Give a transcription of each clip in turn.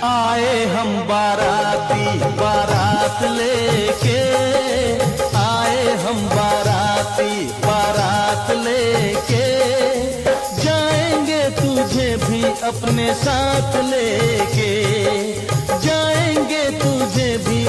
आए हम बाराती बारात लेके, आए हम बाराती बारात लेके, जाएंगे तुझे भी अपने साथ लेके, जाएंगे तुझे भी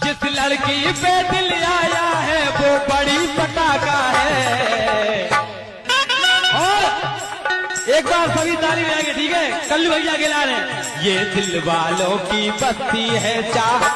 जिस लड़की पे दिल आया है वो बड़ी पटाखा है। और एक बार सभी ताली बजाएंगे, ठीक है? कल्लू भैया गिला रहे हैं, ये दिल वालों की बस्ती है चाह।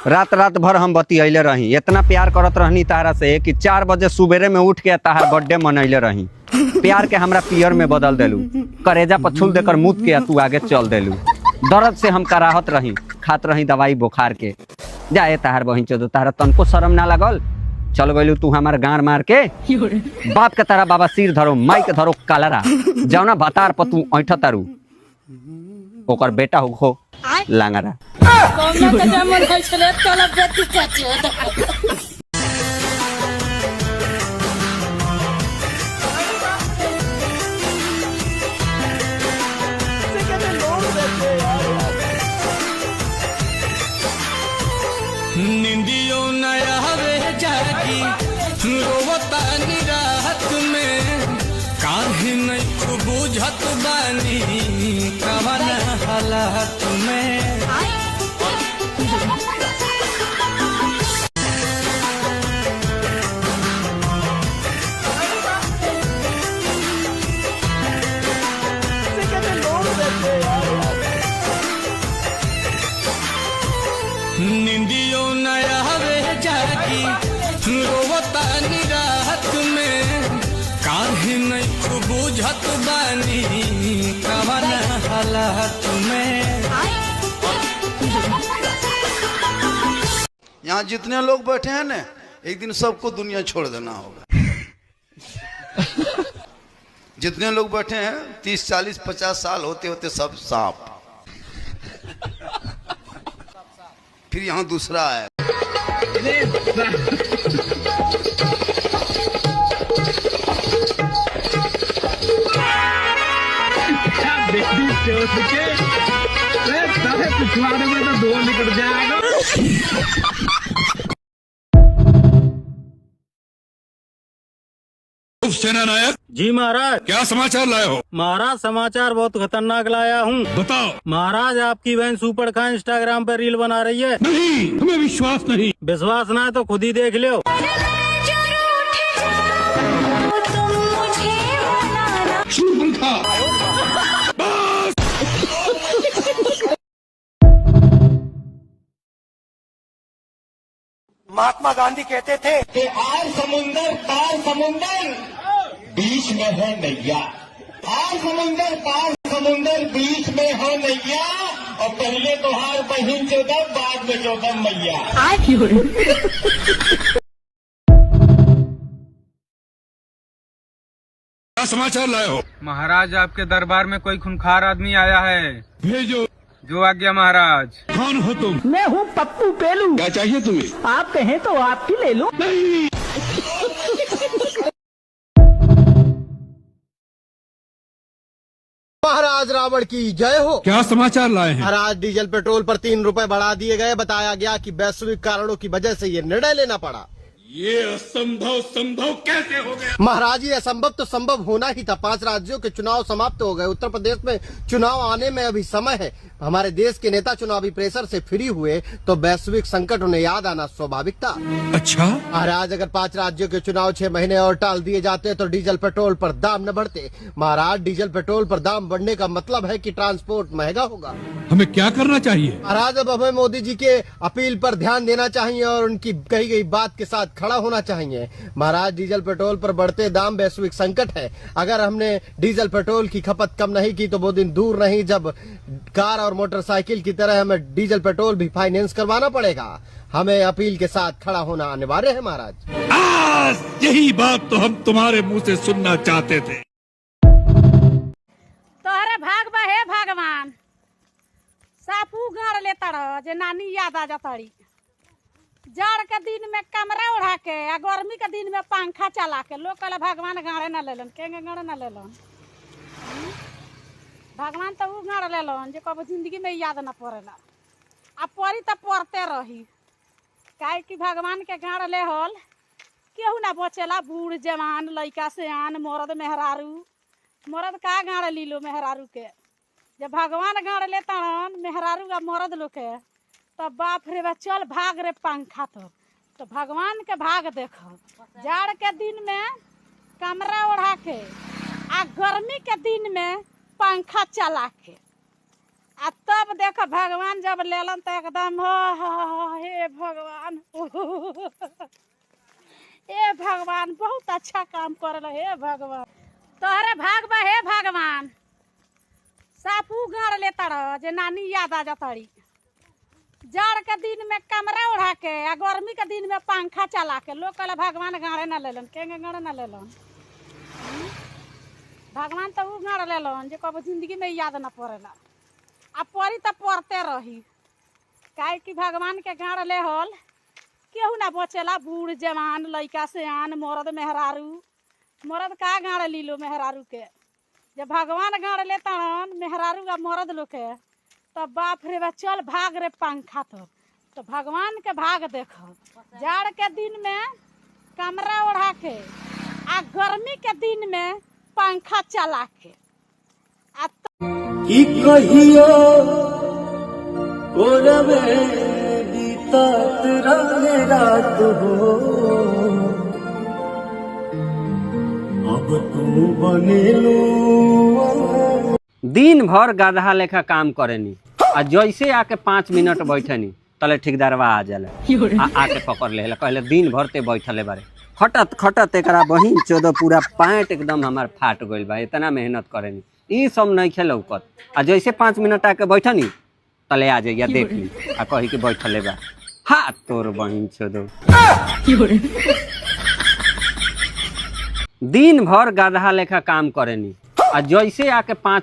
रात रात भर हम बतियले रही, इतना प्यार करत रहनी तारा से कि 4 बजे सुबेरे में उठ के तार बर्थडे मनैले रही। प्यार के हमरा पियर में बदल देलू, करेजा पर छुल देकर मुत के तू आगे चल देलू। दर्द से हम कराहत रही, खात रही दवाई बुखार के। जाए तार बहिन चो, तारा तनको शर्म ना लगल? चल गलू तू हमार गाड़ मार के। बाप के तारा बाबा सिर धरो, माई के धरो कालरा, जौना भतार पर तू ऐठ तारू ओकर बेटा हो लांगरा। निंदियो नया वे जागी रोवता निराहत में, काहे नहीं बुझत बानी कवन हालत में। निंदियो नया वे जागी रोवता निराहत में, काहे नहीं बुझत बानी कवन हालत में। यहाँ जितने लोग बैठे हैं ना, एक दिन सबको दुनिया छोड़ देना होगा। जितने लोग बैठे हैं 30, 40, 50 साल होते होते सब सांप। फिर यहाँ दूसरा है। पिछवाड़े में तो 2 निकल जाएगा। सेना नायक जी महाराज। क्या समाचार लाए हो? महाराज समाचार बहुत खतरनाक लाया हूँ। बताओ। महाराज आपकी बहन सुपर खान इंस्टाग्राम पर रील बना रही है। नहीं, हमें विश्वास नहीं। विश्वास ना है तो खुद ही देख लो। महात्मा गांधी कहते थे कि आर समुंदर पार समुंदर बीच में है नैया, आर समुंदर पार समुंदर बीच में हो नैया, और पहले तो हार बहिन चौदह बाद में चौदह मैया। क्या समाचार लाए हो? महाराज आपके दरबार में कोई खूंखार आदमी आया है। भेजो। जो आज्ञा महाराज। कौन हो तुम? मैं हूँ पप्पू पेलू। क्या चाहिए तुम्हें? आप कहें तो आपकी ले लो। नहीं। महाराज रावण की जय हो। क्या समाचार लाए हैं? महाराज डीजल पेट्रोल पर 3 रुपए बढ़ा दिए गए। बताया गया कि वैश्विक कारणों की वजह से ये निर्णय लेना पड़ा। ये असंभव संभव कैसे हो गया? महाराज ये असंभव तो संभव होना ही था। 5 राज्यों के चुनाव समाप्त हो गए। उत्तर प्रदेश में चुनाव आने में अभी समय है। हमारे देश के नेता चुनावी प्रेशर से फ्री हुए तो वैश्विक संकट उन्हें याद आना स्वाभाविक था। अच्छा, महाराज अगर 5 राज्यों के चुनाव 6 महीने और टाल दिए जाते तो डीजल पेट्रोल पर दाम न बढ़ते। महाराज डीजल पेट्रोल पर दाम बढ़ने का मतलब है कि ट्रांसपोर्ट महंगा होगा। हमें क्या करना चाहिए? महाराज अब हमें मोदी जी के अपील पर ध्यान देना चाहिए और उनकी कही गई बात के साथ खड़ा होना चाहिए। महाराज डीजल पेट्रोल पर बढ़ते दाम वैश्विक संकट है। अगर हमने डीजल पेट्रोल की खपत कम नहीं की तो वो दिन दूर नहीं जब कार और मोटरसाइकिल की तरह हमें डीजल पेट्रोल भी फाइनेंस करवाना पड़ेगा। हमें अपील के साथ खड़ा होना अनिवार्य है महाराज। आज यही बात तो हम तुम्हारे मुंह से सुनना चाहते थे। तोहरे भाग बा हे भगवान, सापू गाड़ लेता रह जे नानी याद आ जाताड़ी। जाड़ के दिन में कमरा ओढ़ा के आ गर्मी के दिन में पंखा चला के लोग कहला भगवान गाड़े ना लेलन। के गाड़े ना लेलन? भगवान तो ऊ गाड़ लेलन जे कब जिंदगी में याद ना पड़ेला। आ पड़ी तो पड़ते रही। काहे कि भगवान के गाड़ ले हल केहू ना बचेला। बूढ़ जवान लइका सियान मर्द मेहरारू। मर्द का गाड़ लीलो मेहरारू के। जब भगवान गाड़ लेता मेहरारू का मर्द लोग के तब बाप रे बा चल भाग रे पंखा तो भगवान के भाग देख। जाड़ के दिन में कमरा ओढ़ा के आ गर्मी के दिन में पंखा चला के आ तब देख भगवान जब लेलन तो एकदम हे भगवान हे भगवान बहुत अच्छा काम करल हे भगवान। तोहरे भाग बा हे भगवान, सापू गाड़ लेता रह जे नानी याद आ जाताड़ी। जाड़ के दिन में कमरा ओढ़ा के आ गर्मी के दिन में पंखा चला के लोग कहला भगवान गाड़े ना लेलन। के गाड़े ना लेलन? भगवान तो ऊ गाड़ लेलन जे कब जिंदगी में याद ना पड़ेला। आ पड़ी तो पड़ते रही। काहे कि भगवान के गाड़ ले हल केहू ना बचेला। बूढ़ जवान लइका सियान मर्द मेहरारू। मर्द का गाड़ लीलो मेहरारू के। जब भगवान गाड़ लेता मेहरारू का मर्द लोग के तब बाप रे बा चल भाग रे पंखा तो भगवान के भाग देख। जाड़ के दिन में कमरा ओढ़ा के आ गर्मी के दिन में पंखा चला के आ कि कहियो ओरवे बीतात रहे रात हो अब तू बनेलू। दिन भर गधा लेखा काम करेनी आ जैसे आके 5 मिनट बैठनी तले ठेकेदारवा आ जाला आके पकड़ ले कहले दिन भर ते बैठले बारे। खटत खटत एकरा बहिन चोदो पूरा पैंट एकदम हमार फाट गइल बा। इतना मेहनत करेनी ई सब नहीं खेलौकत। आ जैसे 5 मिनट आके बैठनी तले आ जाइया देख ली आ कही कि बैठले बा। हा तोर बहिन चोदो दिन भर गधा लेखा काम करेनी आ जैसे आके 5